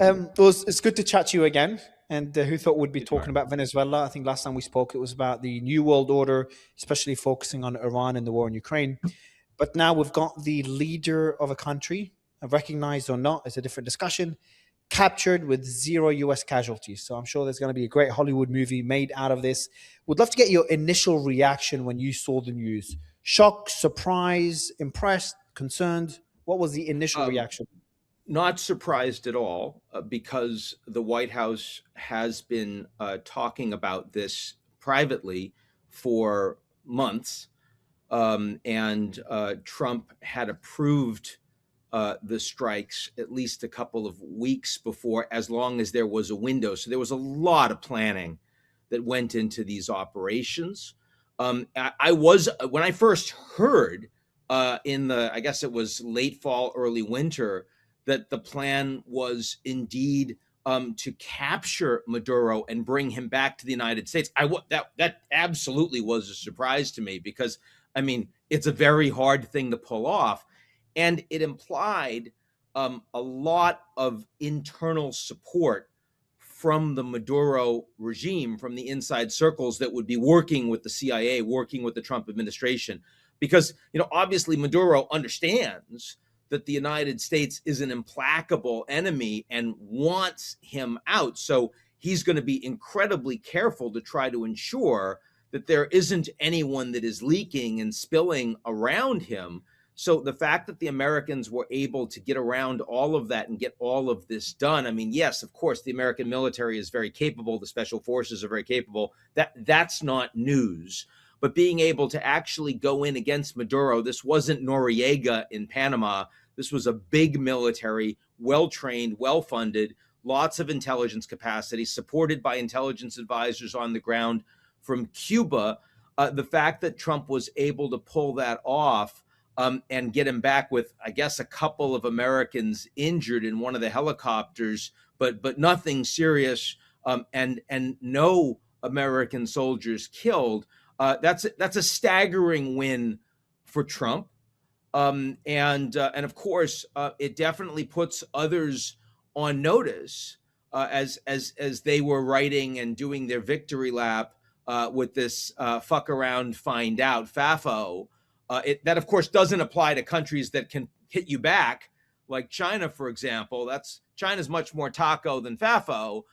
It's good to chat to you again. And who thought we'd be Good, talking Mark. about Venezuela? I think last time we spoke, it was about the New World Order, especially focusing on Iran and the war in Ukraine. But now we've got the leader of a country, recognized or not, it's a different discussion, captured with zero US casualties. So I'm sure there's going to be a great Hollywood movie made out of this. Would love to get your initial reaction when you saw the news. Shock, surprise, impressed, concerned? What was the initial Um, reaction? Not surprised at all because the White House has been talking about this privately for months. And Trump had approved the strikes at least a couple of weeks before, as long as there was a window. So there was a lot of planning that went into these operations. I was, when I first heard in the, I guess it was late fall, early winter, that the plan was indeed to capture Maduro and bring him back to the United States. That absolutely was a surprise to me because, I mean, it's a very hard thing to pull off, and it implied a lot of internal support from the Maduro regime, from the inside circles that would be working with the CIA, working with the Trump administration. Because, obviously Maduro understands that the United States is an implacable enemy and wants him out. So he's going to be incredibly careful to try to ensure that there isn't anyone that is leaking and spilling around him. So the fact that the Americans were able to get around all of that and get all of this done, I mean, yes, of course, the American military is very capable. The special forces are very capable. That's not news. But being able to actually go in against Maduro, this wasn't Noriega in Panama. This was a big military, well-trained, well-funded, lots of intelligence capacity, supported by intelligence advisors on the ground from Cuba. The fact that Trump was able to pull that off and get him back with, I guess, a couple of Americans injured in one of the helicopters, but nothing serious, and no American soldiers killed. That's a staggering win for Trump, and of course, it definitely puts others on notice as they were writing and doing their victory lap with this fuck around, find out, FAFO. That, of course, doesn't apply to countries that can hit you back, like China, for example. China's much more taco than FAFO,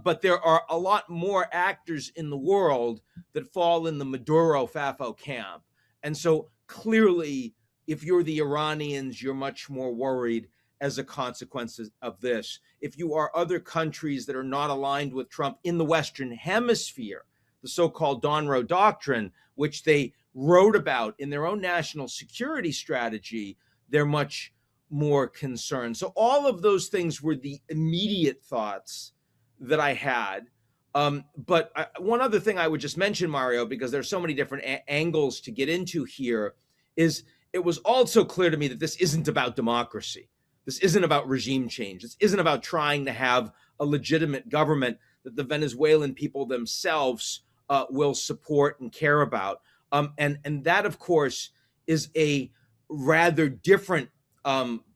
but there are a lot more actors in the world that fall in the Maduro FAFO camp. And so clearly, if you're the Iranians, you're much more worried as a consequence of this. If you are other countries that are not aligned with Trump in the Western Hemisphere, the so-called Donroe Doctrine, which they wrote about in their own national security strategy, they're much more concerned. So all of those things were the immediate thoughts that I had. But one other thing I would just mention, Mario, because there's so many different angles to get into here, is it was also clear to me that this isn't about democracy. This isn't about regime change. This isn't about trying to have a legitimate government that the Venezuelan people themselves will support and care about. And that, of course, is a rather different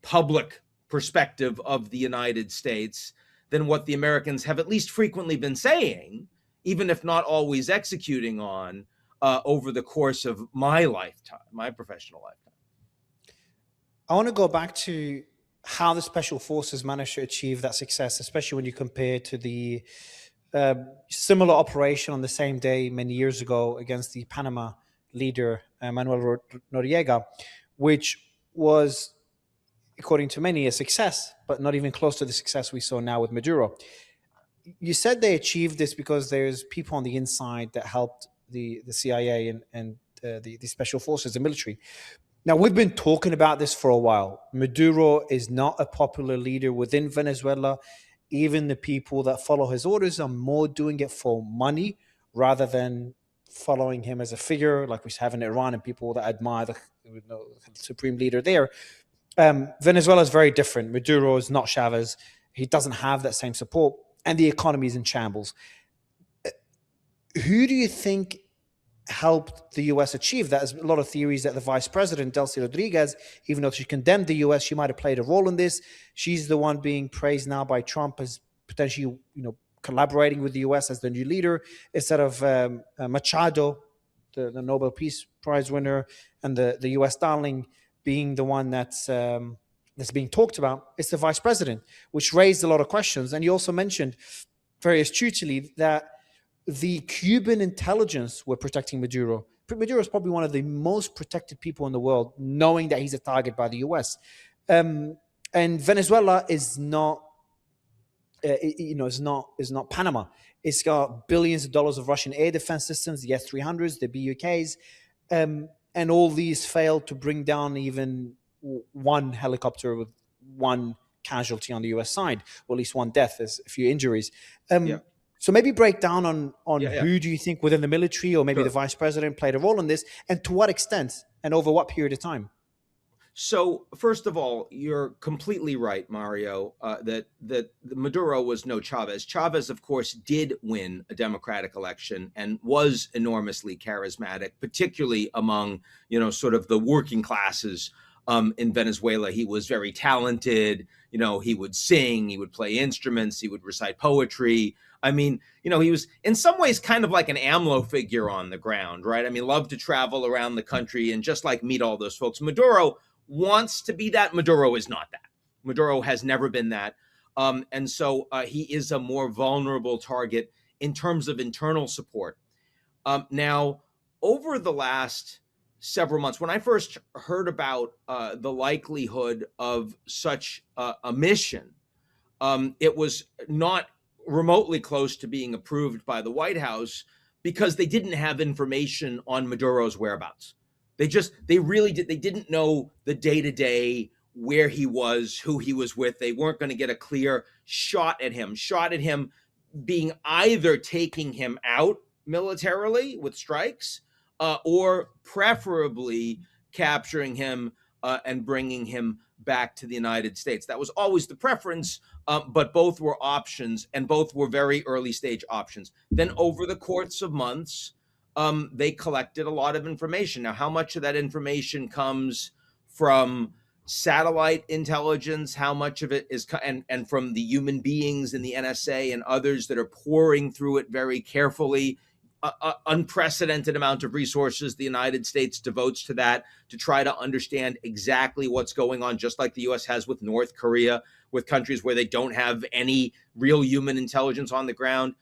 public perspective of the United States than what the Americans have at least frequently been saying, even if not always executing on over the course of my lifetime, my professional lifetime. I want to go back to how the special forces managed to achieve that success, especially when you compare to the similar operation on the same day many years ago against the Panama leader, Manuel Noriega, which was, according to many, a success, but not even close to the success we saw now with Maduro. You said they achieved this because there's people on the inside that helped the CIA and the special forces, the military. Now, we've been talking about this for a while. Maduro is not a popular leader within Venezuela. Even the people that follow his orders are more doing it for money rather than following him as a figure, like we have in Iran and people that admire the supreme leader there. Venezuela is very different. Maduro is not Chavez. He doesn't have that same support, and the economy is in shambles. Who do you think helped the US achieve that. There's a lot of theories that the vice president, Delcy Rodriguez, even though she condemned the US, she might have played a role in this. She's the one being praised now by Trump as potentially, collaborating with the US as the new leader instead of Machado, the Nobel Peace Prize winner, and the US darling being the one that's being talked about. It's the vice president, which raised a lot of questions. And you also mentioned very astutely that the Cuban intelligence were protecting Maduro. Maduro is probably one of the most protected people in the world, knowing that he's a target by the US. And Venezuela is not, is not Panama. It's got billions of dollars of Russian air defense systems, the S-300s, the BUKs, and all these failed to bring down even one helicopter with one casualty on the US side, or at least one death. There's a few injuries. Yeah. So maybe break down on Yeah. who do you think within the military or maybe Sure. the vice president played a role in this, and to what extent and over what period of time? So first of all, you're completely right, Mario, that Maduro was no Chavez. Chavez, of course, did win a democratic election and was enormously charismatic, particularly among, sort of the working classes in Venezuela. He was very talented. He would sing, he would play instruments, he would recite poetry. I mean, he was in some ways kind of like an AMLO figure on the ground, right? I mean, loved to travel around the country and just like meet all those folks. Maduro wants to be that. Maduro is not that. Maduro has never been that. And so he is a more vulnerable target in terms of internal support. Now, over the last several months, when I first heard about the likelihood of such a mission, it was not remotely close to being approved by the White House because they didn't have information on Maduro's whereabouts. They didn't know the day-to-day, where he was, who he was with. They weren't going to get a clear shot at him being either taking him out militarily with strikes or preferably capturing him and bringing him back to the United States. That was always the preference, but both were options, and both were very early stage options. Then over the course of months, they collected a lot of information. Now, how much of that information comes from satellite intelligence, how much of it is, and from the human beings in the NSA and others that are pouring through it very carefully. Unprecedented amount of resources the United States devotes to that, to try to understand exactly what's going on, just like the US has with North Korea, with countries where they don't have any real human intelligence on the ground.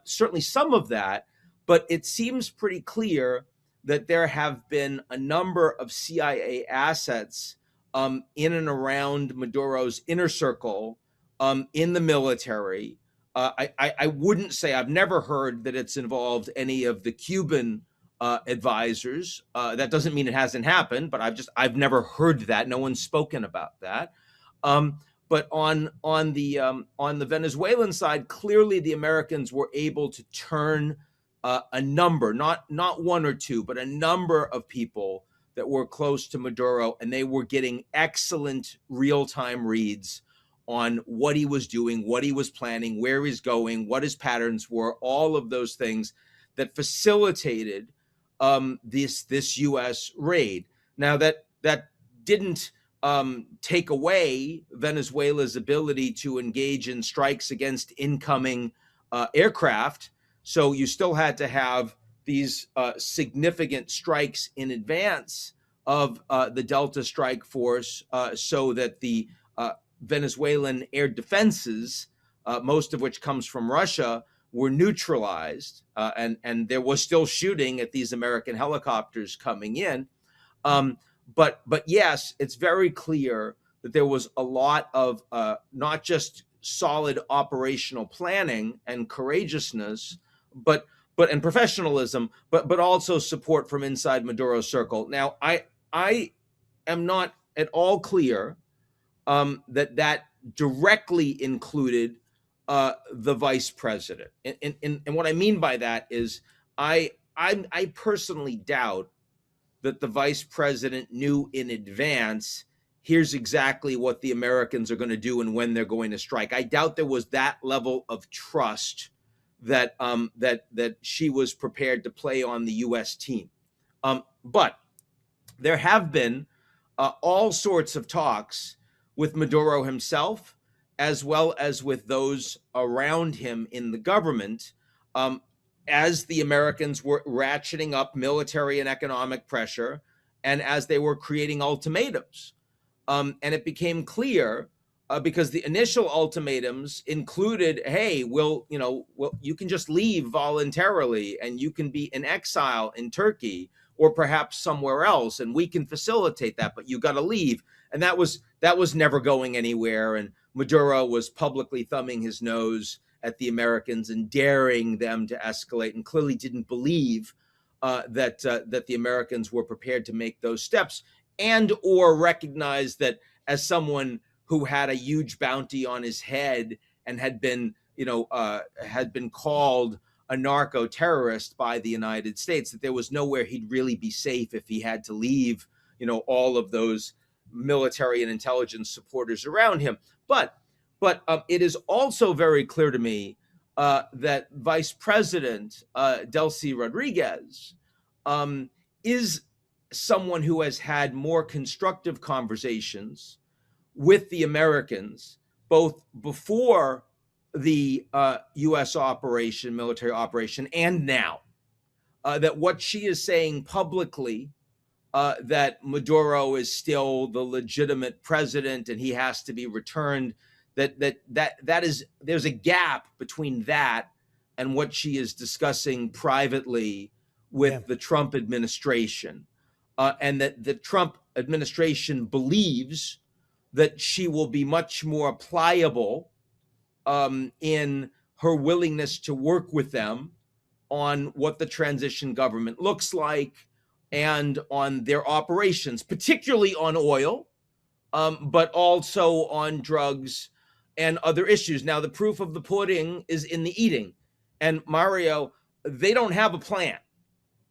Certainly some of that, but it seems pretty clear that there have been a number of CIA assets in and around Maduro's inner circle in the military. I wouldn't say, I've never heard that it's involved any of the Cuban advisors. That doesn't mean it hasn't happened, but I've never heard that. No one's spoken about that. But on the Venezuelan side, clearly the Americans were able to turn a number, not one or two, but a number of people that were close to Maduro, and they were getting excellent real-time reads on what he was doing, what he was planning, where he's going, what his patterns were, all of those things that facilitated this U.S. raid. Now, that didn't take away Venezuela's ability to engage in strikes against incoming aircraft. So you still had to have these significant strikes in advance of the Delta Strike Force so that the Venezuelan air defenses, most of which comes from Russia, were neutralized, and there was still shooting at these American helicopters coming in. But yes, it's very clear that there was a lot of not just solid operational planning and courageousness, but and professionalism, but also support from inside Maduro's circle. Now, I am not at all clear that directly included the vice president. And what I mean by that is I personally doubt that the vice president knew in advance, here's exactly what the Americans are going to do and when they're going to strike. I doubt there was that level of trust that she was prepared to play on the U.S. team. But there have been all sorts of talks with Maduro himself, as well as with those around him in the government, as the Americans were ratcheting up military and economic pressure, and as they were creating ultimatums. And it became clear, because the initial ultimatums included, hey, you can just leave voluntarily and you can be in exile in Turkey or perhaps somewhere else, and we can facilitate that, but you got to leave. And that was never going anywhere. And Maduro was publicly thumbing his nose at the Americans and daring them to escalate, and clearly didn't believe that the Americans were prepared to make those steps, and or recognize that as someone who had a huge bounty on his head and had been called a narco terrorist by the United States, that there was nowhere he'd really be safe if he had to leave, all of those military and intelligence supporters around him. But it is also very clear to me that Vice President Delcy Rodriguez is someone who has had more constructive conversations with the Americans, both before the U.S. military operation, and now. That what she is saying publicly, that Maduro is still the legitimate president and he has to be returned, there's a gap between that and what she is discussing privately with the Trump administration, and that the Trump administration believes that she will be much more pliable in her willingness to work with them on what the transition government looks like and on their operations, particularly on oil, but also on drugs and other issues. Now, the proof of the pudding is in the eating. And Mario, they don't have a plan,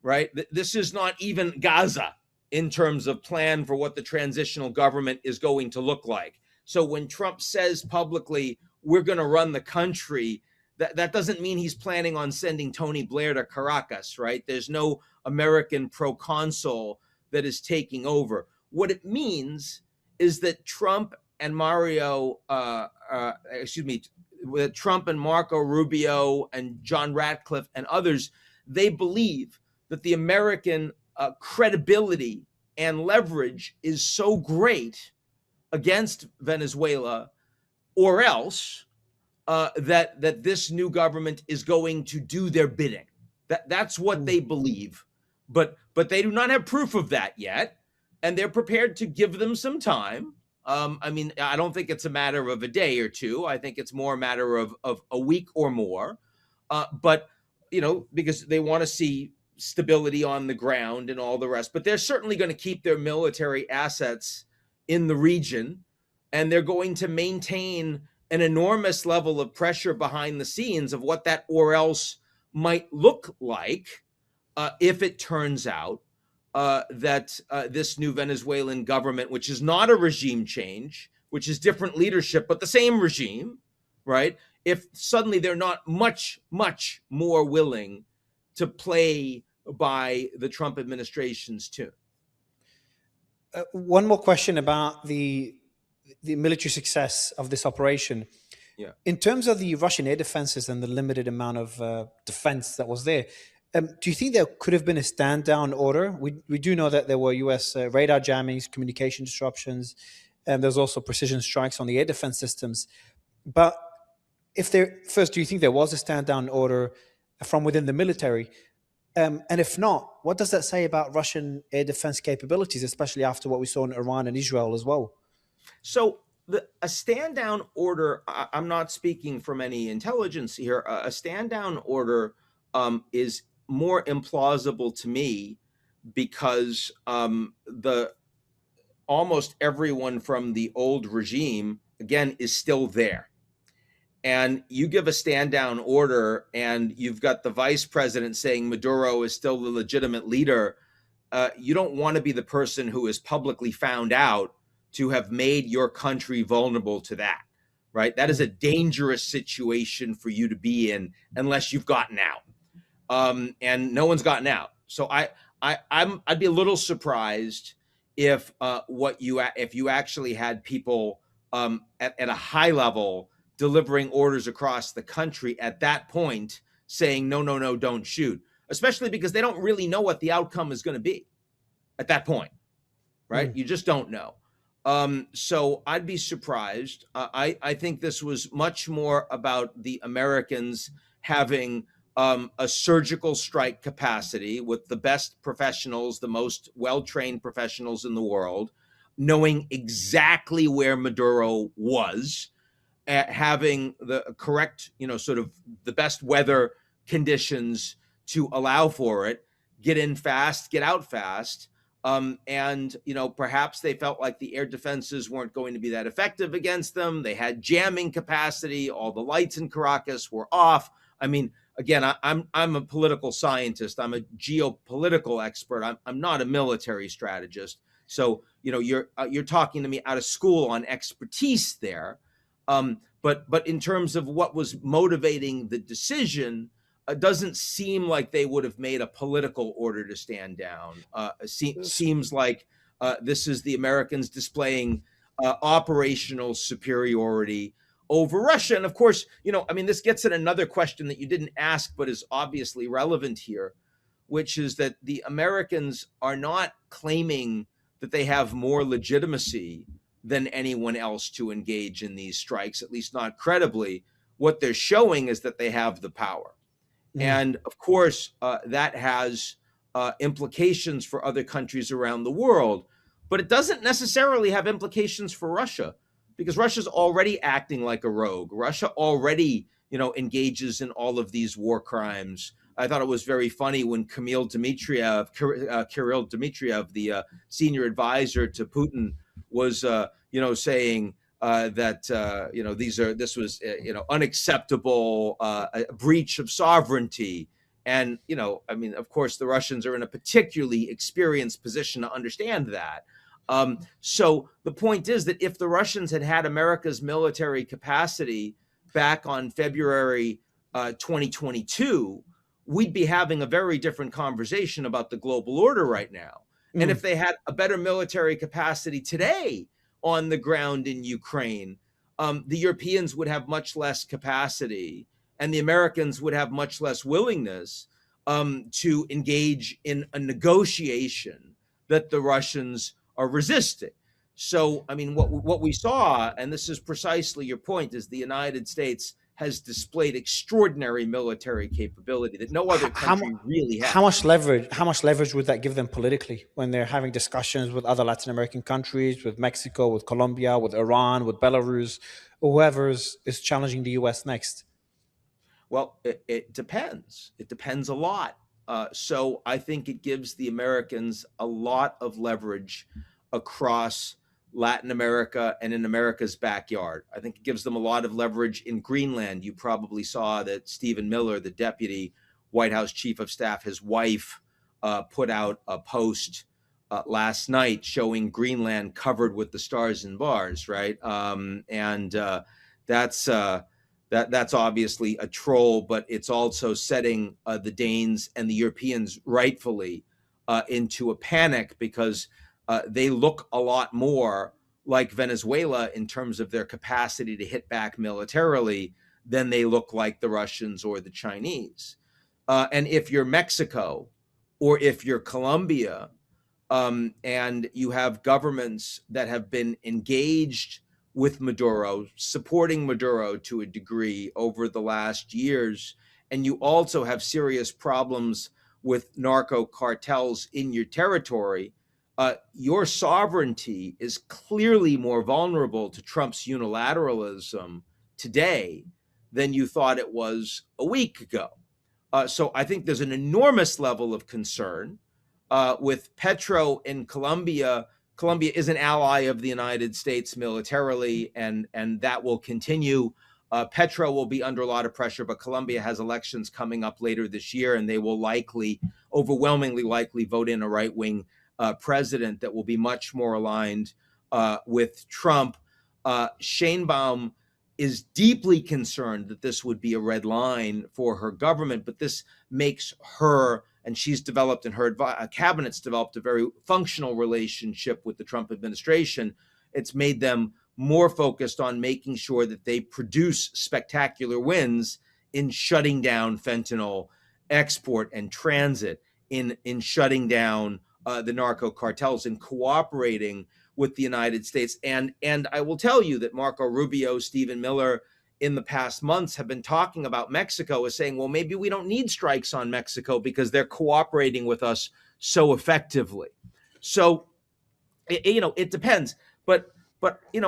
right? This is not even Gaza in terms of plan for what the transitional government is going to look like. So when Trump says publicly, we're going to run the country, that doesn't mean he's planning on sending Tony Blair to Caracas, right? There's no American proconsul that is taking over. What it means is that Trump and Trump and Marco Rubio and John Ratcliffe and others, they believe that the American credibility and leverage is so great against Venezuela, or else that this new government is going to do their bidding. That's what they believe, but they do not have proof of that yet, and they're prepared to give them some time. I don't think it's a matter of a day or two. I think it's more a matter of a week or more. But because they want to see stability on the ground and all the rest. But they're certainly going to keep their military assets in the region, and they're going to maintain an enormous level of pressure behind the scenes of what that or else might look like if it turns out that this new Venezuelan government, which is not a regime change, which is different leadership, but the same regime, right? If suddenly they're not much, much more willing to play by the Trump administration's tune. One more question about the military success of this operation. Yeah. In terms of the Russian air defenses and the limited amount of defense that was there, do you think there could have been a stand-down order? We do know that there were U.S. radar jammings, communication disruptions, and there's also precision strikes on the air defense systems. But do you think there was a stand-down order from within the military? And if not, what does that say about Russian air defense capabilities, especially after what we saw in Iran and Israel as well? So a stand-down order, I'm not speaking from any intelligence here, a stand-down order is more implausible to me because almost everyone from the old regime, again, is still there. And you give a stand-down order and you've got the vice president saying Maduro is still the legitimate leader. You don't want to be the person who is publicly found out to have made your country vulnerable to that. right? That is a dangerous situation for you to be in unless you've gotten out. And no one's gotten out. So I'd be a little surprised if if you actually had people at a high level delivering orders across the country at that point saying no, no, no, don't shoot, especially because they don't really know what the outcome is going to be at that point, right? You just don't know. So I'd be surprised. I think this was much more about the Americans having a surgical strike capacity with the best professionals, the most well-trained professionals in the world, knowing exactly where Maduro was, having the correct, sort of the best weather conditions to allow for it, get in fast, get out fast. And perhaps they felt like the air defenses weren't going to be that effective against them. They had jamming capacity. All the lights in Caracas were off. I mean, again, I'm a political scientist. I'm a geopolitical expert. I'm not a military strategist. So you're talking to me out of school on expertise there. But in terms of what was motivating the decision, it doesn't seem like they would have made a political order to stand down. Seems like this is the Americans displaying operational superiority over Russia. And of course, this gets at another question that you didn't ask, but is obviously relevant here, which is that the Americans are not claiming that they have more legitimacy than anyone else to engage in these strikes, at least not credibly. What they're showing is that they have the power. And of course, that has implications for other countries around the world, but it doesn't necessarily have implications for Russia, because Russia's already acting like a rogue. Russia already, engages in all of these war crimes. I thought it was very funny when Kirill Dmitriev, the senior advisor to Putin, was, saying that this was unacceptable, a breach of sovereignty. And of course the Russians are in a particularly experienced position to understand that. So the point is that if the Russians had had America's military capacity back on February 2022, we'd be having a very different conversation about the global order right now. And if they had a better military capacity today on the ground in Ukraine, the Europeans would have much less capacity, and the Americans would have much less willingness to engage in a negotiation that the Russians are resisting. So, what we saw, and this is precisely your point, is the United States has displayed extraordinary military capability that no other country really has. How much leverage would that give them politically when they're having discussions with other Latin American countries, with Mexico, with Colombia, with Iran, with Belarus, whoever is challenging the US next? Well, it depends. It depends a lot. So I think it gives the Americans a lot of leverage across Latin America and in America's backyard. I think it gives them a lot of leverage in Greenland. You probably saw that Stephen Miller, the deputy White House chief of staff, his wife, put out a post last night showing Greenland covered with the stars and bars, right? That's obviously a troll, but it's also setting the Danes and the Europeans rightfully into a panic, because they look a lot more like Venezuela in terms of their capacity to hit back militarily than they look like the Russians or the Chinese. And if you're Mexico or if you're Colombia, and you have governments that have been engaged with Maduro, supporting Maduro to a degree over the last years, and you also have serious problems with narco cartels in your territory, your sovereignty is clearly more vulnerable to Trump's unilateralism today than you thought it was a week ago. So I think there's an enormous level of concern with Petro in Colombia. Colombia is an ally of the United States militarily, and that will continue. Petro will be under a lot of pressure, but Colombia has elections coming up later this year, and they will overwhelmingly likely, vote in a right-wing president that will be much more aligned with Trump. Sheinbaum is deeply concerned that this would be a red line for her government, but this makes her, and she's developed, and her cabinet's developed, a very functional relationship with the Trump administration. It's made them more focused on making sure that they produce spectacular wins in shutting down fentanyl export and transit, in shutting down the narco cartels, and cooperating with the United States. And I will tell you that Marco Rubio, Stephen Miller, in the past months have been talking about Mexico as saying, well, maybe we don't need strikes on Mexico because they're cooperating with us so effectively. So, it depends. But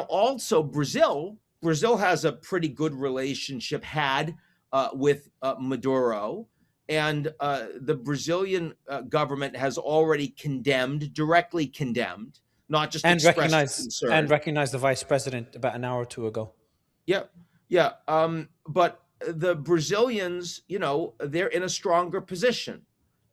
also Brazil has a pretty good relationship, with Maduro. And the Brazilian government has already directly condemned, not just expressed concern. Recognize the vice president about an hour or two ago. Yeah, yeah. But the Brazilians, they're in a stronger position.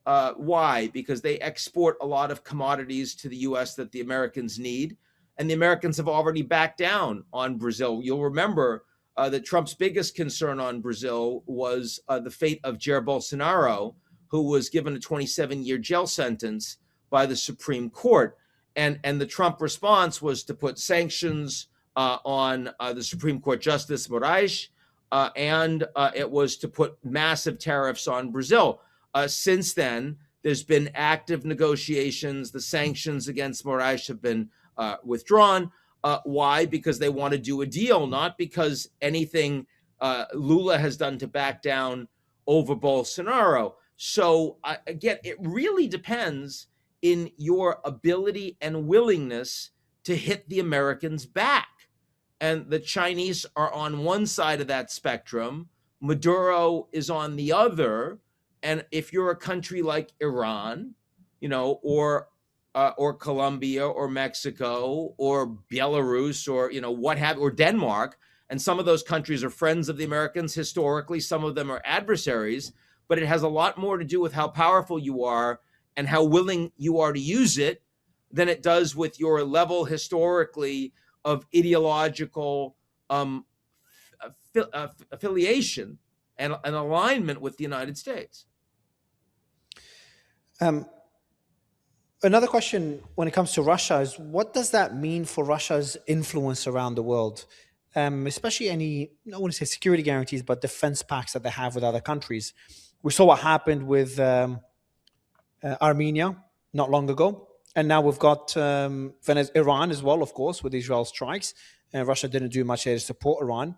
Why? Because they export a lot of commodities to the U.S. that the Americans need, and the Americans have already backed down on Brazil. You'll remember that Trump's biggest concern on Brazil was the fate of Jair Bolsonaro, who was given a 27-year jail sentence by the Supreme Court. And the Trump response was to put sanctions on the Supreme Court Justice Moraes, and it was to put massive tariffs on Brazil. Since then, there's been active negotiations. The sanctions against Moraes have been withdrawn. Why? Because they want to do a deal, not because anything Lula has done to back down over Bolsonaro. So again, it really depends in your ability and willingness to hit the Americans back. And the Chinese are on one side of that spectrum. Maduro is on the other. And if you're a country like Iran, or Colombia or Mexico or Belarus or Denmark, and some of those countries are friends of the Americans historically, some of them are adversaries, but it has a lot more to do with how powerful you are and how willing you are to use it than it does with your level historically of ideological affiliation and an alignment with the United States. Another question when it comes to Russia is, what does that mean for Russia's influence around the world? Especially any, I want to say security guarantees, but defense pacts that they have with other countries. We saw what happened with Armenia not long ago. And now we've got Iran as well, of course, with Israel strikes. Russia didn't do much there to support Iran,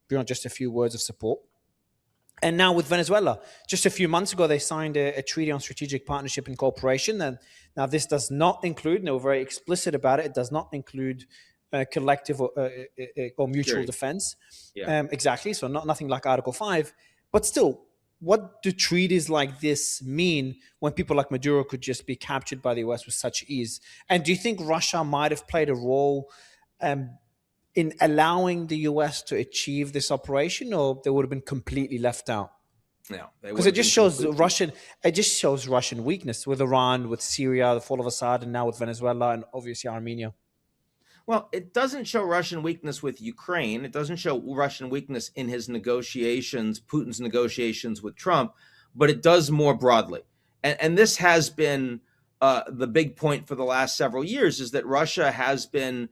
beyond just a few words of support. And now with Venezuela, just a few months ago, they signed a treaty on strategic partnership and cooperation. And now this does not include, and they were very explicit about it, it does not include collective or mutual defense. Yeah. Exactly. So nothing like Article 5. But still, what do treaties like this mean when people like Maduro could just be captured by the US with such ease? And do you think Russia might have played a role in allowing the US to achieve this operation, or they would have been completely left out? No, because it just shows Russian weakness with Iran, with Syria, the fall of Assad, and now with Venezuela and obviously Armenia. Well, it doesn't show Russian weakness with Ukraine. It doesn't show Russian weakness in his negotiations, Putin's negotiations with Trump, but it does more broadly. And this has been the big point for the last several years, is that Russia has been,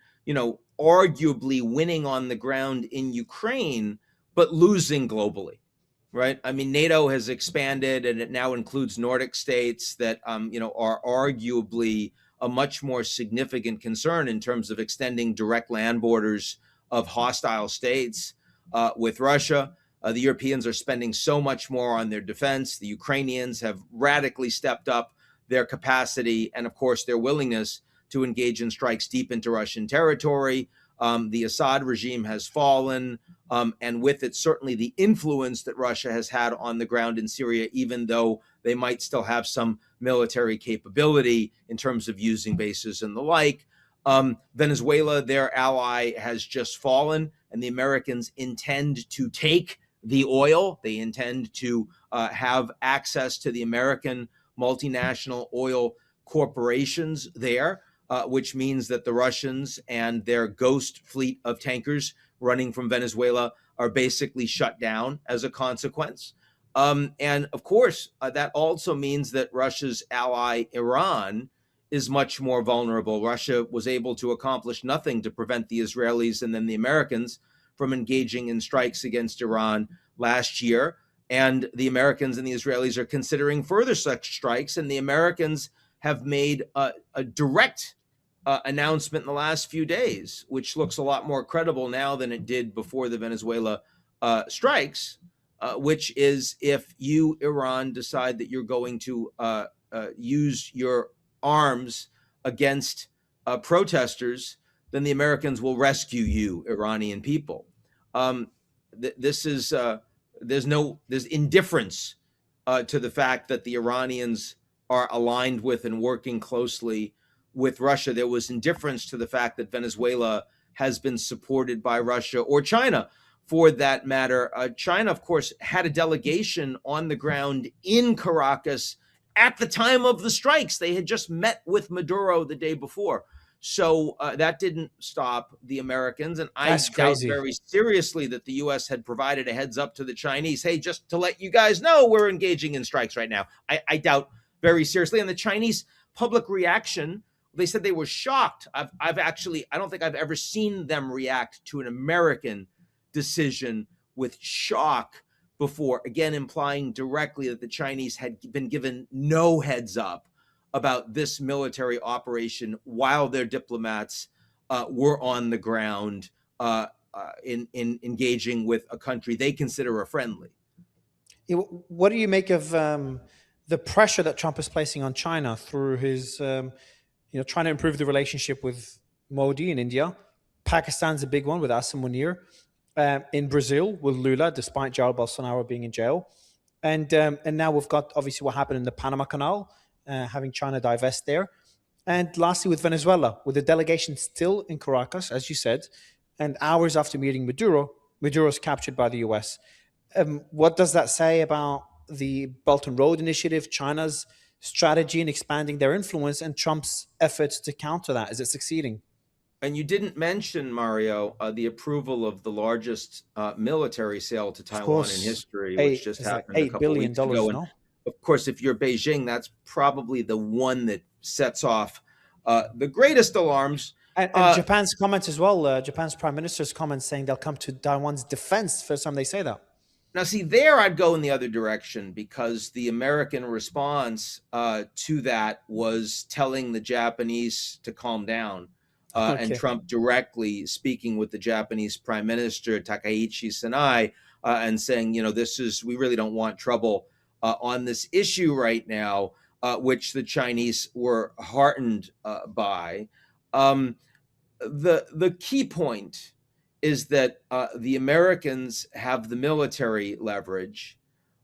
arguably winning on the ground in Ukraine, but losing globally, right? I mean, NATO has expanded, and it now includes Nordic states that, are arguably a much more significant concern in terms of extending direct land borders of hostile states with Russia. The Europeans are spending so much more on their defense. The Ukrainians have radically stepped up their capacity and, of course, their willingness to engage in strikes deep into Russian territory. The Assad regime has fallen, and with it, certainly the influence that Russia has had on the ground in Syria, even though they might still have some military capability in terms of using bases and the like. Venezuela, their ally, has just fallen, and the Americans intend to take the oil. They intend to have access to the American multinational oil corporations there, which means that the Russians and their ghost fleet of tankers running from Venezuela are basically shut down as a consequence. And of course, that also means that Russia's ally, Iran, is much more vulnerable. Russia was able to accomplish nothing to prevent the Israelis and then the Americans from engaging in strikes against Iran last year. And the Americans and the Israelis are considering further such strikes. And the Americans have made a direct announcement in the last few days, which looks a lot more credible now than it did before the Venezuela strikes, which is if you, Iran, decide that you're going to use your arms against protesters, then the Americans will rescue you, Iranian people. This is there's indifference to the fact that the Iranians are aligned with and working closely with Russia. There was indifference to the fact that Venezuela has been supported by Russia or China, for that matter. China, of course, had a delegation on the ground in Caracas at the time of the strikes. They had just met with Maduro the day before. So that didn't stop the Americans. And I doubt very seriously that the U.S. had provided a heads up to the Chinese. Hey, just to let you guys know, we're engaging in strikes right now. I doubt very seriously. And the Chinese public reaction, they said they were shocked. I don't think I've ever seen them react to an American decision with shock before, again, implying directly that the Chinese had been given no heads up about this military operation while their diplomats were on the ground in engaging with a country they consider a friendly. What do you make of the pressure that Trump is placing on China through his, trying to improve the relationship with Modi in India? Pakistan's a big one with Hassan Munir. In Brazil with Lula, despite Jair Bolsonaro being in jail. And now we've got obviously what happened in the Panama Canal, having China divest there. And lastly, with Venezuela, with the delegation still in Caracas, as you said, and hours after meeting Maduro, Maduro's captured by the US. What does that say about the Belt and Road Initiative, China's strategy in expanding their influence, and Trump's efforts to counter that? Is it succeeding? And you didn't mention, Mario, the approval of the largest military sale to Taiwan in history, which just happened a couple of weeks ago. And of course, if you're Beijing, that's probably the one that sets off the greatest alarms. And Japan's comments as well. Japan's prime minister's comments saying they'll come to Taiwan's defense. First time they say that. Now, see, there I'd go in the other direction, because the American response to that was telling the Japanese to calm down. And Trump directly speaking with the Japanese Prime Minister Takaichi Sanae and saying, we really don't want trouble on this issue right now, which the Chinese were heartened by. The key point is that the Americans have the military leverage,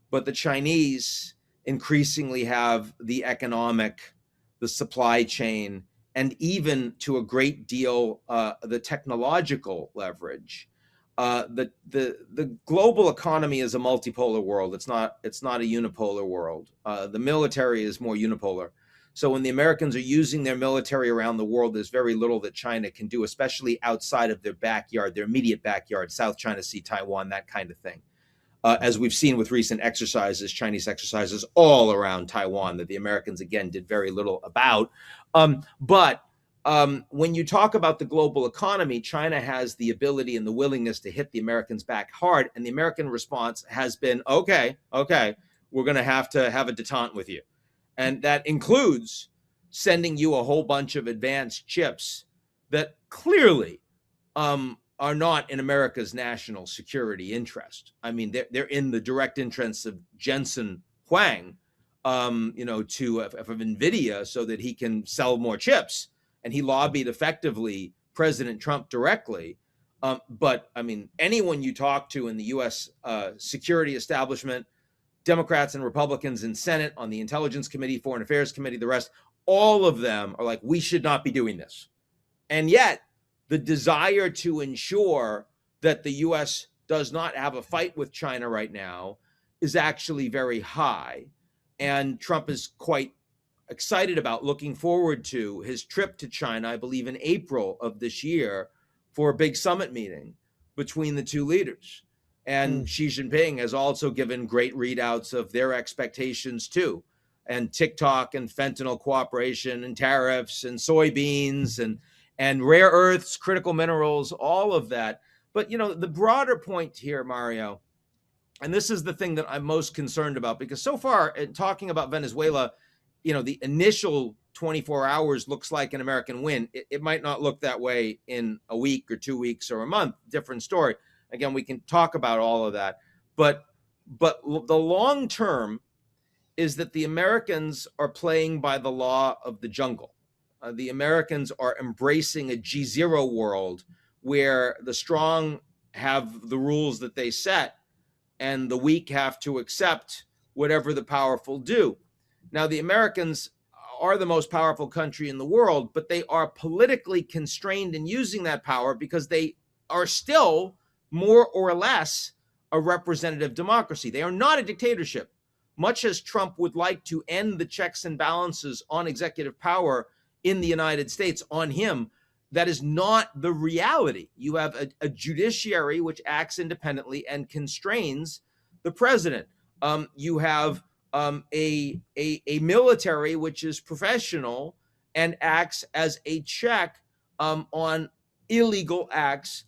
but the Chinese increasingly have the economic, the supply chain, and even to a great deal the technological leverage. The global economy is a multipolar world. It's not a unipolar world. The military is more unipolar. So when the Americans are using their military around the world, there's very little that China can do, especially outside of their backyard, their immediate backyard, South China Sea, Taiwan, that kind of thing. As we've seen with recent exercises, Chinese exercises all around Taiwan that the Americans, again, did very little about. But when you talk about the global economy, China has the ability and the willingness to hit the Americans back hard. And the American response has been, okay, we're going to have a detente with you. And that includes sending you a whole bunch of advanced chips that clearly are not in America's national security interest. I mean, they're in the direct interest of Jensen Huang, of NVIDIA, so that he can sell more chips. And he lobbied effectively President Trump directly. But I mean, anyone you talk to in the U.S. Security establishment, Democrats and Republicans in Senate, on the Intelligence Committee, Foreign Affairs Committee, the rest, all of them are like, we should not be doing this. And yet, the desire to ensure that the U.S. does not have a fight with China right now is actually very high. And Trump is quite excited about, looking forward to his trip to China, I believe in April of this year, for a big summit meeting. between the two leaders. And Xi Jinping has also given great readouts of their expectations too. And TikTok and fentanyl cooperation and tariffs and soybeans and rare earths, critical minerals, all of that. But the broader point here, Mario, and this is the thing that I'm most concerned about, because so far in talking about Venezuela, the initial 24 hours looks like an American win. It might not look that way in a week or 2 weeks or a month, different story. Again, we can talk about all of that. But the long term is that the Americans are playing by the law of the jungle. The Americans are embracing a G0 world where the strong have the rules that they set and the weak have to accept whatever the powerful do. Now, the Americans are the most powerful country in the world, but they are politically constrained in using that power because they are still more or less a representative democracy. They are not a dictatorship. Much as Trump would like to end the checks and balances on executive power in the United States on him, that is not the reality. You have a judiciary which acts independently and constrains the president. You have a military which is professional and acts as a check on illegal acts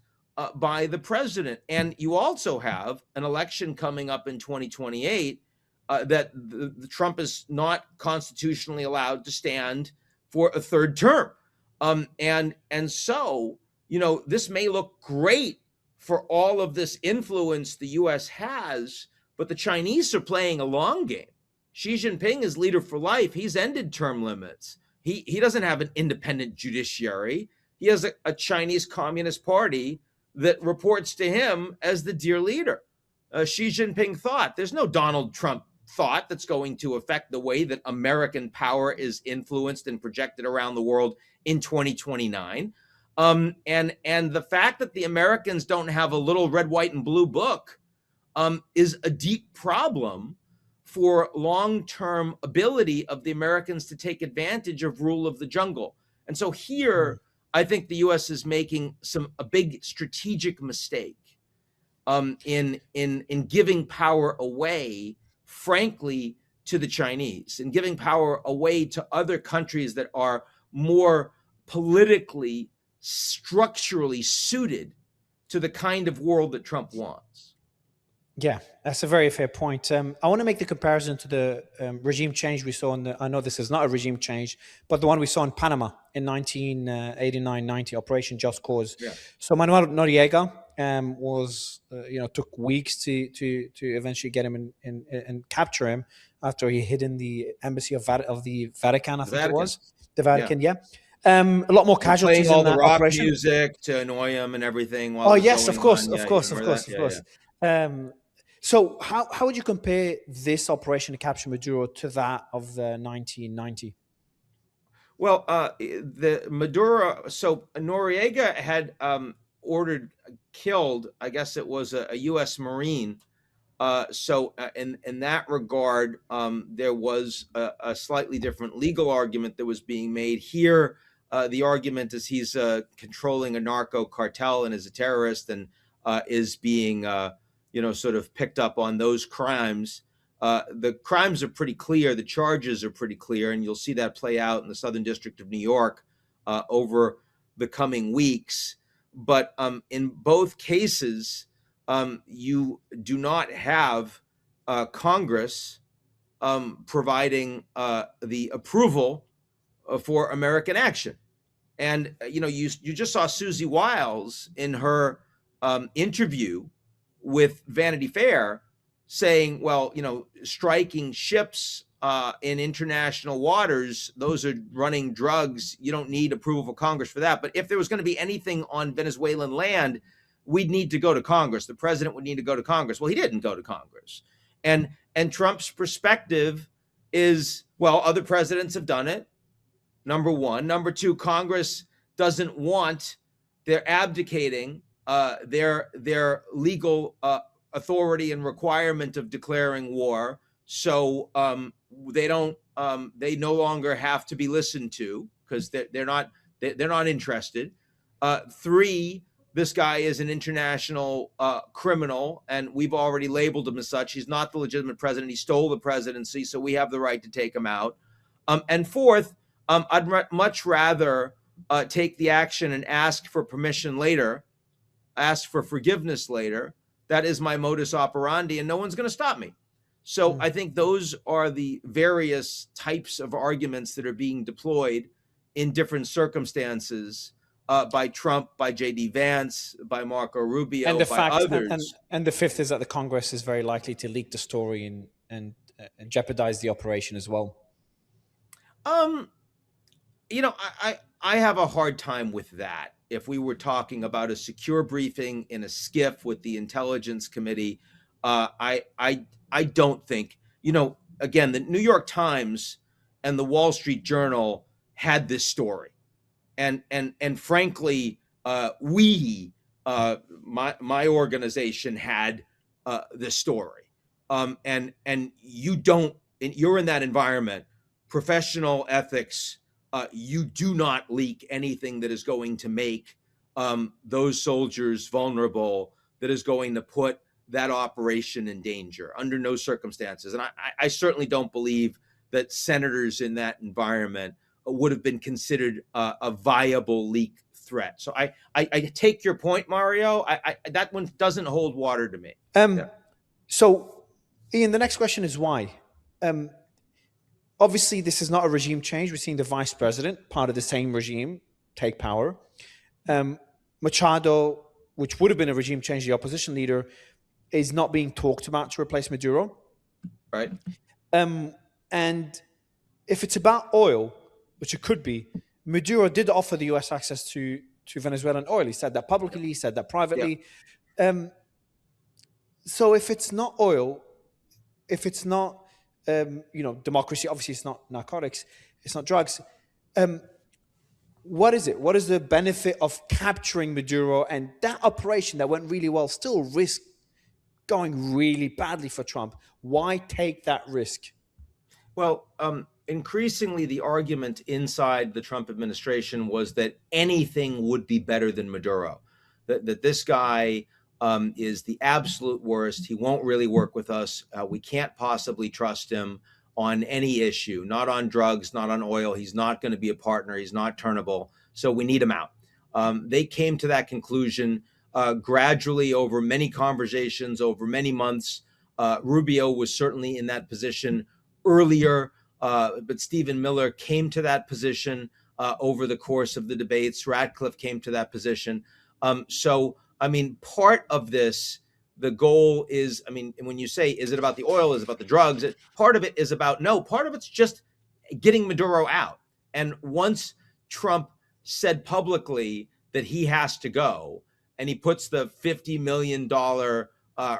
by the president. And you also have an election coming up in 2028 that the Trump is not constitutionally allowed to stand for a third term. And so, this may look great for all of this influence the U.S. has, but the Chinese are playing a long game. Xi Jinping is leader for life. He's ended term limits. He doesn't have an independent judiciary. He has a Chinese Communist Party that reports to him as the dear leader. Xi Jinping thought. There's no Donald Trump thought that's going to affect the way that American power is influenced and projected around the world in 2029. And the fact that the Americans don't have a little red, white, and blue book is a deep problem for long-term ability of the Americans to take advantage of rule of the jungle. And so here, I think the U.S. is making a big strategic mistake in giving power away, frankly, to the Chinese, and giving power away to other countries that are more politically, structurally suited to the kind of world that Trump wants. Yeah, that's a very fair point. I want to make the comparison to the regime change we saw I know this is not a regime change, but the one we saw in Panama in 1989-90, Operation Just Cause. Yeah. So Manuel Noriega was, took weeks to eventually get him and capture him after he hid in the embassy of the Vatican, I think it was. The Vatican, yeah. A lot more casualties in all that the rock operation. Music to annoy him and everything. Oh yes, of course. So how would you compare this operation to capture Maduro to that of the 1990? Well, the Maduro, so Noriega had killed, I guess it was a U.S. Marine. So in that regard, there was a slightly different legal argument that was being made here. The argument is he's controlling a narco cartel and is a terrorist and is being sort of picked up on those crimes. The crimes are pretty clear. The charges are pretty clear. And you'll see that play out in the Southern District of New York over the coming weeks. But in both cases, you do not have Congress providing the approval for American action. And, you just saw Susie Wiles in her interview with Vanity Fair saying, well, striking ships in international waters, those are running drugs. You don't need approval of Congress for that. But if there was going to be anything on Venezuelan land, we'd need to go to Congress. The president would need to go to Congress. Well, he didn't go to Congress. And Trump's perspective is, well, other presidents have done it. Number one. Number two, Congress doesn't want, they're abdicating their legal authority and requirement of declaring war. So they no longer have to be listened to because they're not interested. Three, this guy is an international criminal, and we've already labeled him as such. He's not the legitimate president. He stole the presidency, so we have the right to take him out. And fourth, I'd much rather take the action and ask for permission later, ask for forgiveness later. That is my modus operandi, and no one's going to stop me. So I think those are the various types of arguments that are being deployed in different circumstances by Trump, by J.D. Vance, by Marco Rubio, And the by fact, others. and the fifth is that the Congress is very likely to leak the story and jeopardize the operation as well. You know, I have a hard time with that. If we were talking about a secure briefing in a skiff with the Intelligence Committee, I don't think, you know, again, the New York Times and the Wall Street Journal had this story, and frankly, my organization had the story, and you don't, you're in that environment, professional ethics. You do not leak anything that is going to make those soldiers vulnerable, that is going to put that operation in danger under no circumstances. And I certainly don't believe that senators in that environment would have been considered a viable leak threat. So I take your point, Mario. That one doesn't hold water to me. So, Ian, the next question is why? Obviously, this is not a regime change. We're seeing the vice president, part of the same regime, take power. Machado, which would have been a regime change, the opposition leader, is not being talked about to replace Maduro. Right. And if it's about oil, which it could be, Maduro did offer the US access to Venezuelan oil. He said that publicly, he said that privately. Yeah. So if it's not oil, if it's not democracy, obviously it's not narcotics, it's not drugs. What is it? What is the benefit of capturing Maduro, and that operation that went really well still risk going really badly for Trump? Why take that risk? Well, increasingly the argument inside the Trump administration was that anything would be better than Maduro, that this guy is the absolute worst. He won't really work with us. We can't possibly trust him on any issue, not on drugs, not on oil. He's not going to be a partner. He's not turnable. So we need him out. They came to that conclusion gradually over many conversations, over many months. Rubio was certainly in that position earlier, but Stephen Miller came to that position over the course of the debates. Radcliffe came to that position. So I mean, part of this, the goal is, I mean, when you say, is it about the oil, is it about the drugs? Part of it is about, no, part of it's just getting Maduro out. And once Trump said publicly that he has to go, and he puts the $50 million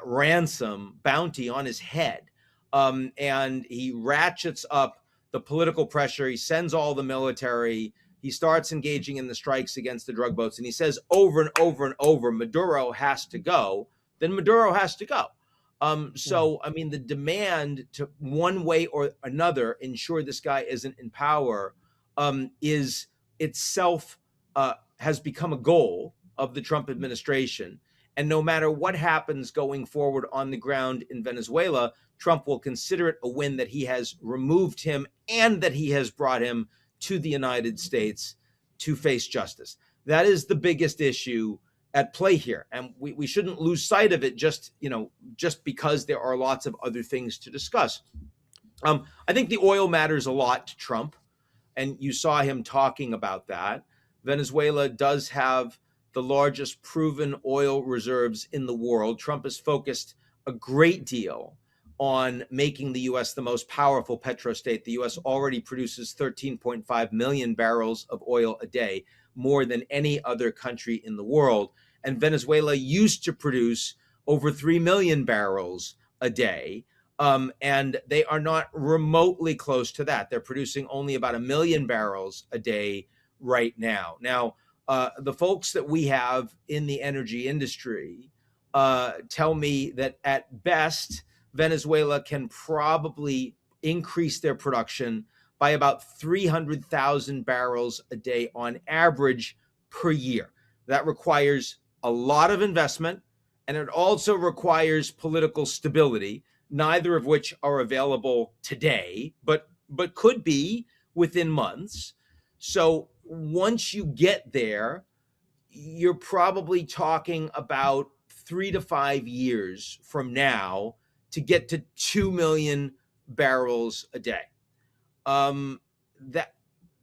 ransom bounty on his head, and he ratchets up the political pressure, he sends all the military, he starts engaging in the strikes against the drug boats, and he says over and over and over, Maduro has to go, then Maduro has to go. So, I mean, the demand to one way or another ensure this guy isn't in power is itself has become a goal of the Trump administration. And no matter what happens going forward on the ground in Venezuela, Trump will consider it a win that he has removed him and that he has brought him to the United States to face justice. That is the biggest issue at play here. And we shouldn't lose sight of it just because there are lots of other things to discuss. I think the oil matters a lot to Trump, and you saw him talking about that. Venezuela does have the largest proven oil reserves in the world. Trump has focused a great deal on making the U.S. the most powerful petrostate. The U.S. already produces 13.5 million barrels of oil a day, more than any other country in the world. And Venezuela used to produce over 3 million barrels a day, and they are not remotely close to that. They're producing only about 1 million barrels a day right now. Now, the folks that we have in the energy industry tell me that at best, Venezuela can probably increase their production by about 300,000 barrels a day on average per year. That requires a lot of investment, and it also requires political stability, neither of which are available today, but could be within months. So once you get there, you're probably talking about 3 to 5 years from now to get to 2 million barrels a day. That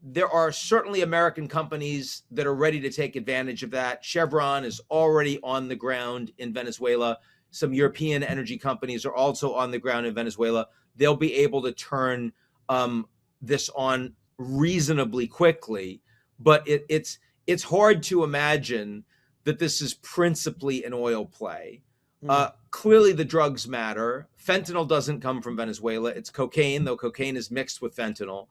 there are certainly American companies that are ready to take advantage of that. Chevron is already on the ground in Venezuela. Some European energy companies are also on the ground in Venezuela. They'll be able to turn this on reasonably quickly, but it's hard to imagine that this is principally an oil play. Clearly, the drugs matter. Fentanyl doesn't come from Venezuela. It's cocaine, though cocaine is mixed with fentanyl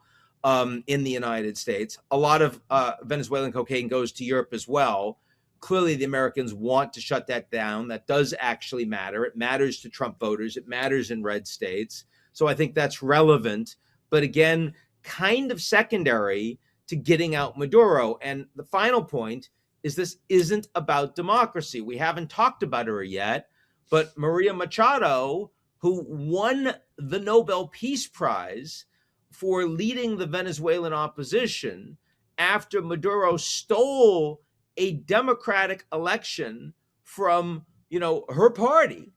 in the United States. A lot of Venezuelan cocaine goes to Europe as well. Clearly, the Americans want to shut that down. That does actually matter. It matters to Trump voters. It matters in red states. So I think that's relevant. But again, kind of secondary to getting out Maduro. And the final point is this isn't about democracy. We haven't talked about her yet, but Maria Machado, who won the Nobel Peace Prize for leading the Venezuelan opposition after Maduro stole a democratic election from, her party.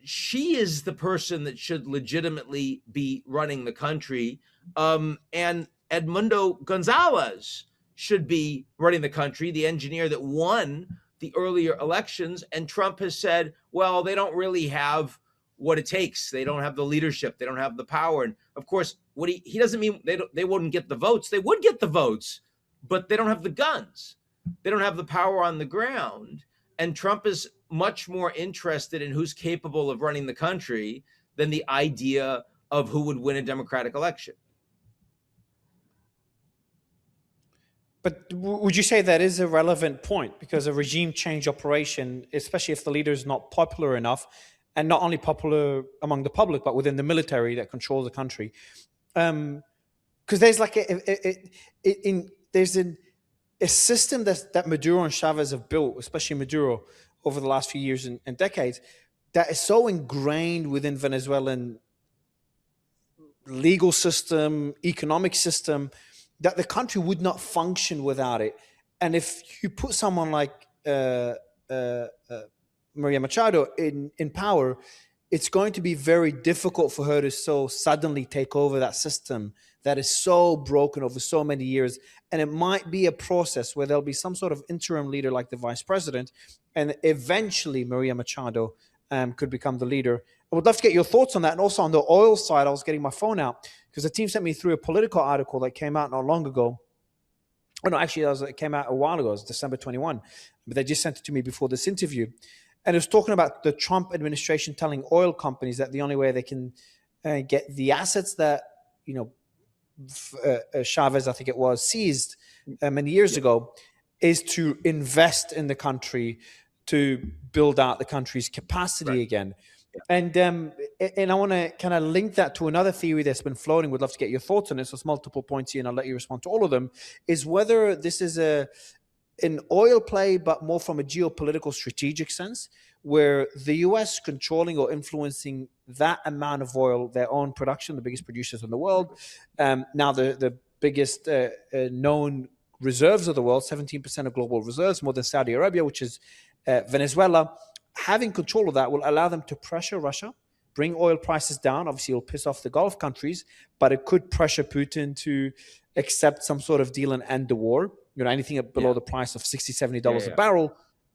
She is the person that should legitimately be running the country. And Edmundo Gonzalez should be running the country, the engineer that won the earlier elections. And Trump has said, well, they don't really have what it takes. They don't have the leadership. They don't have the power. And of course, what he doesn't mean they wouldn't get the votes. They would get the votes, but they don't have the guns. They don't have the power on the ground. And Trump is much more interested in who's capable of running the country than the idea of who would win a democratic election. But would you say that is a relevant point? Because a regime change operation, especially if the leader is not popular enough, and not only popular among the public, but within the military that controls the country, because there's like there's a system that Maduro and Chavez have built, especially Maduro, over the last few years and decades, that is so ingrained within Venezuelan legal system, economic system, that the country would not function without it. And if you put someone like Maria Machado in power, it's going to be very difficult for her to so suddenly take over that system that is so broken over so many years. And it might be a process where there'll be some sort of interim leader like the vice president, and eventually Maria Machado could become the leader. I would love to get your thoughts on that. And also on the oil side, I was getting my phone out because the team sent me through a Politico article that came out not long ago. Oh, no, actually, it came out a while ago. It was December 21. But they just sent it to me before this interview. And it was talking about the Trump administration telling oil companies that the only way they can get the assets that, Chavez, I think it was, seized many years ago, is to invest in the country to build out the country's capacity again. And I want to kind of link that to another theory that's been floating. Would love to get your thoughts on this. There's multiple points here, and I'll let you respond to all of them. Is whether this is an oil play, but more from a geopolitical strategic sense, where the U.S. controlling or influencing that amount of oil, their own production, the biggest producers in the world. Now the biggest known reserves of the world, 17% of global reserves, more than Saudi Arabia, which is Venezuela. Having control of that will allow them to pressure Russia, bring oil prices down. Obviously, it'll piss off the Gulf countries, but it could pressure Putin to accept some sort of deal and end the war. Anything below the price of $60, $70 a barrel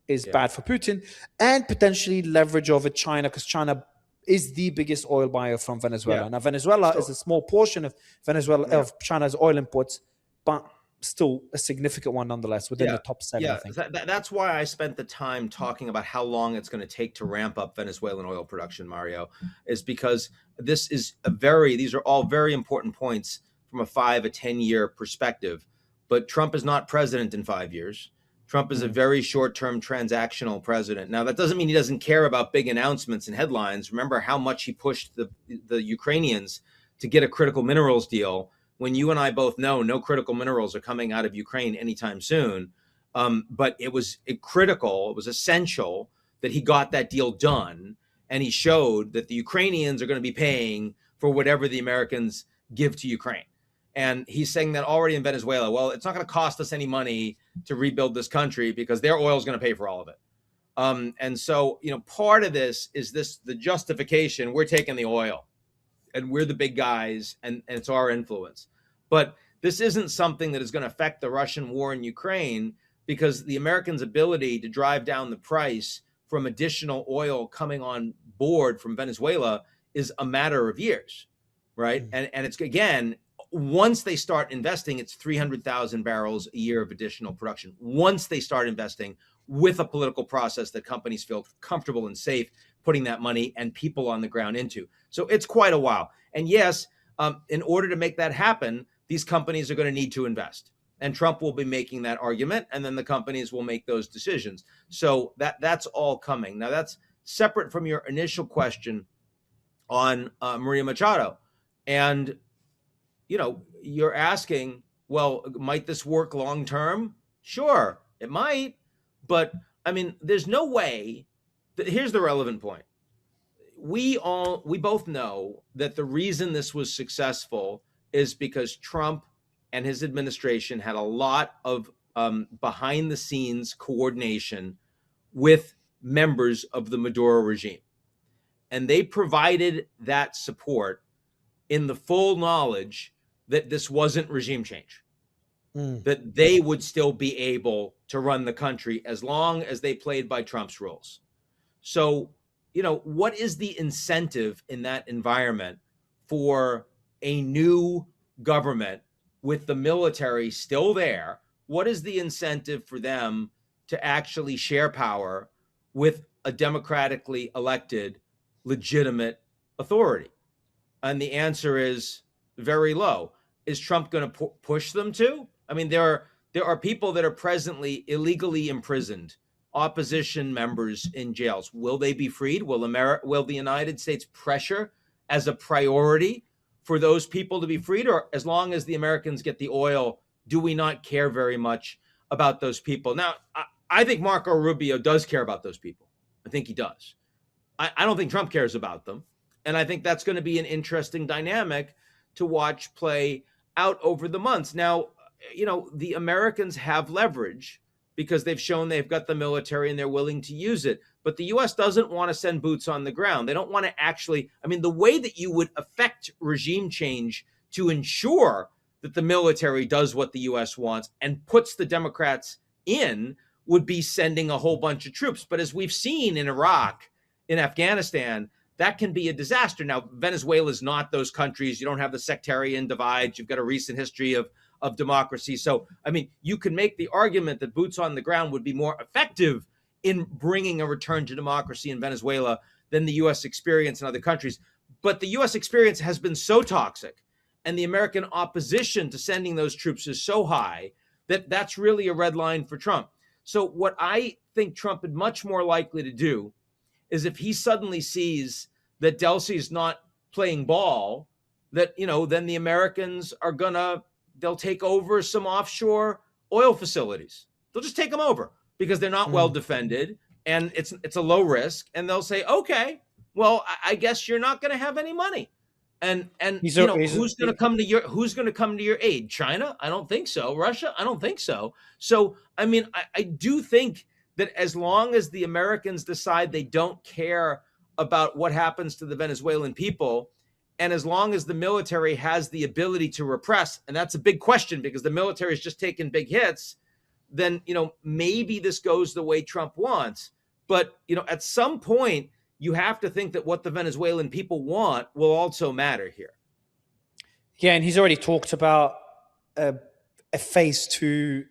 is bad for Putin, and potentially leverage over China, because China is the biggest oil buyer from Venezuela. Now, Venezuela is a small portion of of China's oil imports, but still a significant one nonetheless, within the top 7, I think. That's why I spent the time talking about how long it's going to take to ramp up Venezuelan oil production, Mario, is because these are all very important points from a 5, a 10-year perspective. But Trump is not president in 5 years. Trump is a very short-term transactional president. Now, that doesn't mean he doesn't care about big announcements and headlines. Remember how much he pushed the Ukrainians to get a critical minerals deal, when you and I both know no critical minerals are coming out of Ukraine anytime soon. But it was critical, it was essential that he got that deal done. And he showed that the Ukrainians are going to be paying for whatever the Americans give to Ukraine. And he's saying that already in Venezuela. Well, it's not going to cost us any money to rebuild this country because their oil is going to pay for all of it. And so, part of this is the justification. We're taking the oil and we're the big guys and it's our influence. But this isn't something that is going to affect the Russian war in Ukraine, because the Americans' ability to drive down the price from additional oil coming on board from Venezuela is a matter of years, right? And it's, again, once they start investing, it's 300,000 barrels a year of additional production. Once they start investing with a political process that companies feel comfortable and safe putting that money and people on the ground into. So it's quite a while. And yes, in order to make that happen, these companies are going to need to invest. And Trump will be making that argument, and then the companies will make those decisions. So that's all coming. Now, that's separate from your initial question on Maria Machado. And, you're asking, well, might this work long term? Sure, it might. But, there's no way that, here's the relevant point. We both know that the reason this was successful is because Trump and his administration had a lot of behind the scenes coordination with members of the Maduro regime. And they provided that support in the full knowledge that this wasn't regime change, that they would still be able to run the country as long as they played by Trump's rules. So, what is the incentive in that environment for a new government with the military still there? What is the incentive for them to actually share power with a democratically elected, legitimate authority? And the answer is very low. Is Trump going to push them to? There are people that are presently illegally imprisoned, opposition members in jails. Will they be freed? Will the United States pressure as a priority for those people to be freed? Or as long as the Americans get the oil, do we not care very much about those people? Now, I think Marco Rubio does care about those people. I think he does. I don't think Trump cares about them. And I think that's going to be an interesting dynamic to watch play out over the months. Now, the Americans have leverage because they've shown they've got the military and they're willing to use it. But the U.S. doesn't want to send boots on the ground. They don't want to actually, the way that you would affect regime change to ensure that the military does what the U.S. wants and puts the Democrats in would be sending a whole bunch of troops. But as we've seen in Iraq, in Afghanistan, that can be a disaster. Now, Venezuela is not those countries. You don't have the sectarian divides. You've got a recent history of democracy. So, you can make the argument that boots on the ground would be more effective in bringing a return to democracy in Venezuela than the U.S. experience in other countries. But the U.S. experience has been so toxic, and the American opposition to sending those troops is so high that that's really a red line for Trump. So what I think Trump is much more likely to do is, if he suddenly sees that Delcy is not playing ball, that, then the Americans are they'll take over some offshore oil facilities. They'll just take them over because they're not well defended and it's a low risk. And they'll say, okay, well, I guess you're not going to have any money. And who's going to come to your aid? China? I don't think so. Russia? I don't think so. So, I do think that as long as the Americans decide they don't care about what happens to the Venezuelan people, and as long as the military has the ability to repress, and that's a big question because the military is just taking big hits, then, maybe this goes the way Trump wants. But, at some point, you have to think that what the Venezuelan people want will also matter here. Yeah, and he's already talked about a phase two,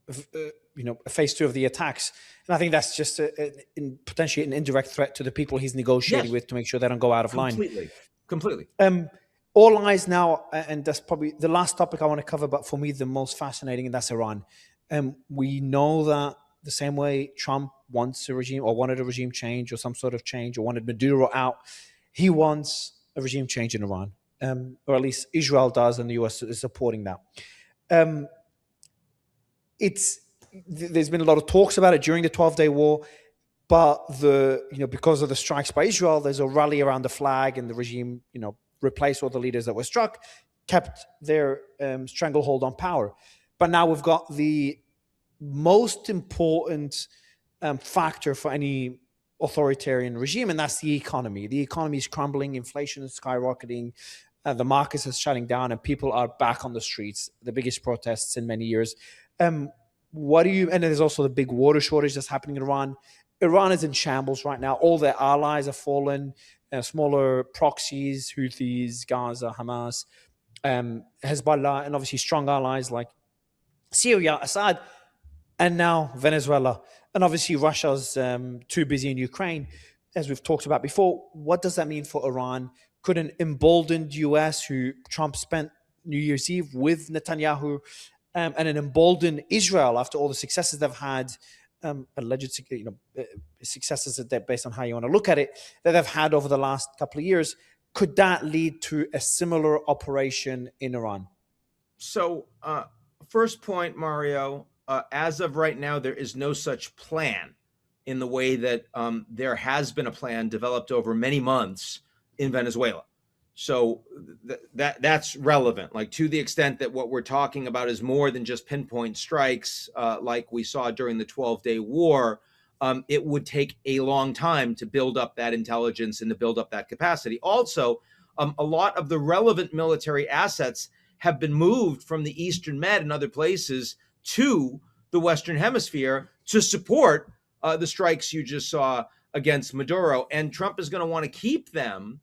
a phase two of the attacks. And I think that's just potentially an indirect threat to the people he's negotiating with to make sure they don't go out of line. Completely. All eyes now, and that's probably the last topic I want to cover, but for me, the most fascinating, and that's Iran. We know that the same way Trump wants a regime or wanted a regime change or some sort of change or wanted Maduro out, he wants a regime change in Iran, or at least Israel does, and the US is supporting that. It's there's been a lot of talks about it during the 12-day war, but because of the strikes by Israel, there's a rally around the flag, and the regime, replaced all the leaders that were struck, kept their stranglehold on power. But now we've got the most important factor for any authoritarian regime, and that's the economy. The economy is crumbling, inflation is skyrocketing, the markets is shutting down, and people are back on the streets. The biggest protests in many years. What do you? And there's also the big water shortage that's happening in Iran. Iran is in shambles right now. All their allies have fallen. Smaller proxies, Houthis, Gaza, Hamas, Hezbollah, and obviously strong allies like Syria, Assad, and now Venezuela. And obviously Russia's too busy in Ukraine, as we've talked about before. What does that mean for Iran? Could an emboldened US, who Trump spent New Year's Eve with Netanyahu, and an emboldened Israel after all the successes they've had, alleged successes that, based on how you want to look at it, that they've had over the last couple of years, could that lead to a similar operation in Iran? So, first point, Mario, as of right now, there is no such plan, in the way that there has been a plan developed over many months in Venezuela. So that's relevant, like, to the extent that what we're talking about is more than just pinpoint strikes, like we saw during the 12-day war. It would take a long time to build up that intelligence and to build up that capacity. Also, a lot of the relevant military assets have been moved from the Eastern Med and other places to the Western Hemisphere to support the strikes you just saw against Maduro. And Trump is going to want to keep them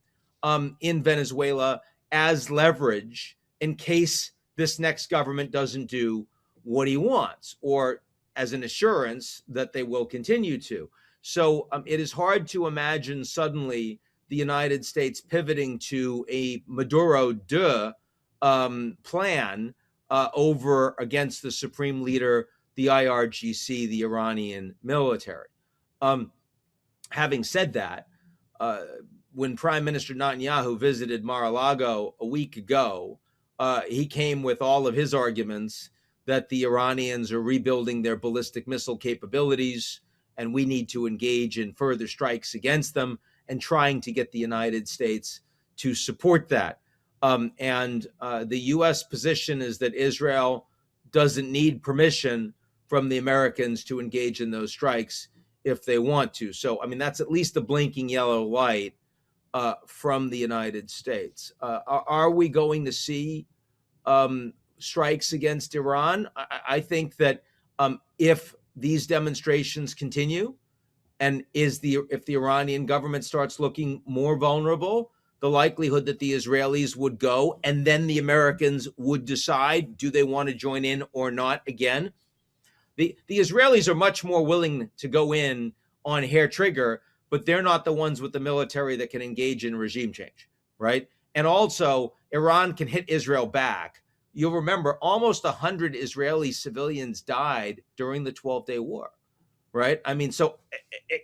in Venezuela as leverage in case this next government doesn't do what he wants, or as an assurance that they will continue to. So it is hard to imagine suddenly the United States pivoting to a Maduro plan over against the supreme leader, the IRGC, the Iranian military. Having said that, when Prime Minister Netanyahu visited Mar-a-Lago a week ago, he came with all of his arguments that the Iranians are rebuilding their ballistic missile capabilities, and we need to engage in further strikes against them, and trying to get the United States to support that. And the U.S. position is that Israel doesn't need permission from the Americans to engage in those strikes if they want to. So, I mean, that's at least a blinking yellow light from the United States. Are we going to see strikes against Iran? I think that if these demonstrations continue, and if the Iranian government starts looking more vulnerable, the likelihood that the Israelis would go, and then the Americans would decide, do they want to join in or not again? The Israelis are much more willing to go in on hair trigger, but they're not the ones with the military that can engage in regime change, right? And also, Iran can hit Israel back. You'll remember almost 100 Israeli civilians died during the 12-day war, right? I mean, so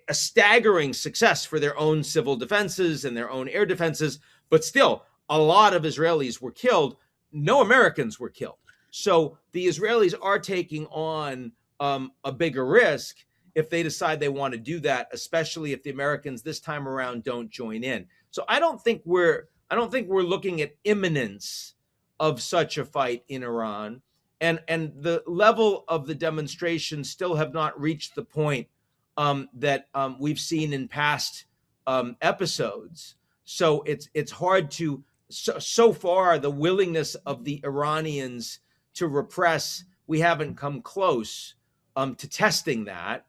a staggering success for their own civil defenses and their own air defenses, but still, a lot of Israelis were killed. No Americans were killed. So the Israelis are taking on a bigger risk if they decide they want to do that, especially if the Americans this time around don't join in. So I don't think we're looking at imminence of such a fight in Iran, and the level of the demonstrations still have not reached the point that we've seen in past episodes. So it's hard to so far the willingness of the Iranians to repress, we haven't come close to testing that.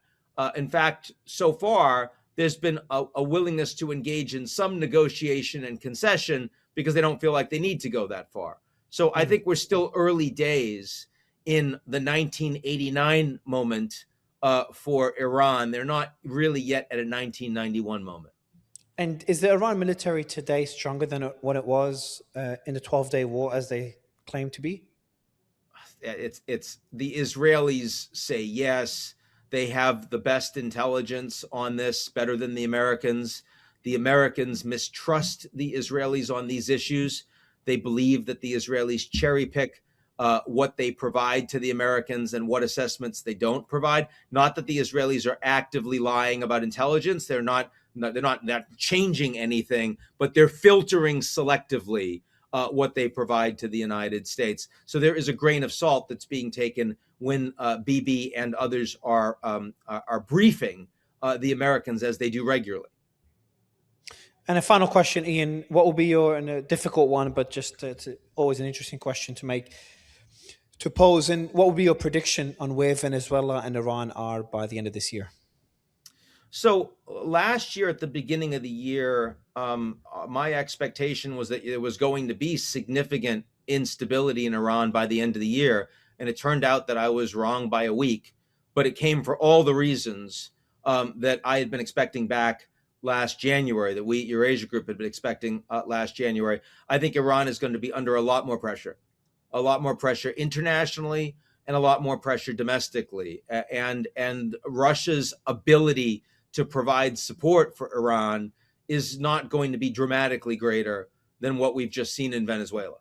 In fact, so far, there's been a willingness to engage in some negotiation and concession because they don't feel like they need to go that far. So I think we're still early days in the 1989 moment for Iran. They're not really yet at a 1991 moment. And is the Iran military today stronger than what it was in the 12-day war, as they claim to be? It's the Israelis say yes. They have the best intelligence on this, better than the Americans. The Americans mistrust the Israelis on these issues. They believe that the Israelis cherry pick what they provide to the Americans and what assessments they don't provide. Not that the Israelis are actively lying about intelligence. They're not changing anything, but they're filtering selectively what they provide to the United States. So there is a grain of salt that's being taken when Bibi and others are briefing the Americans, as they do regularly. And a final question, Ian, what will be your, and a difficult one, but just it's always an interesting question to pose, and what will be your prediction on where Venezuela and Iran are by the end of this year? So last year, at the beginning of the year, my expectation was that there was going to be significant instability in Iran by the end of the year. And it turned out that I was wrong by a week, but it came for all the reasons that I had been expecting back last January, that we, Eurasia Group, had been expecting last January. I think Iran is going to be under a lot more pressure internationally, and a lot more pressure domestically. And Russia's ability to provide support for Iran is not going to be dramatically greater than what we've just seen in Venezuela.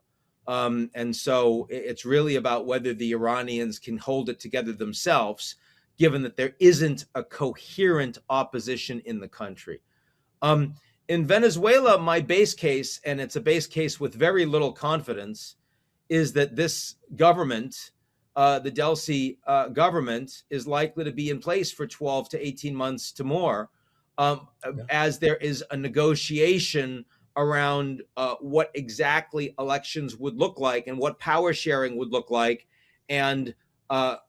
And so it's really about whether the Iranians can hold it together themselves, given that there isn't a coherent opposition in the country. In Venezuela, my base case, and it's a base case with very little confidence, is that this government, the Delcy government, is likely to be in place for 12 to 18 months to more, as there is a negotiation around what exactly elections would look like and what power sharing would look like. And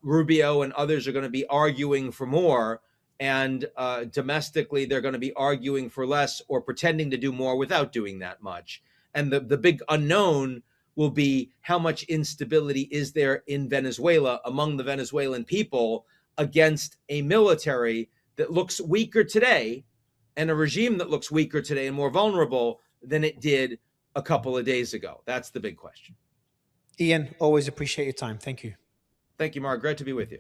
Rubio and others are going to be arguing for more. And domestically, they're going to be arguing for less, or pretending to do more without doing that much. And the big unknown will be how much instability is there in Venezuela among the Venezuelan people against a military that looks weaker today, and a regime that looks weaker today and more vulnerable than it did a couple of days ago. That's the big question. Ian, always appreciate your time. Thank you. Thank you, Mark. Great to be with you.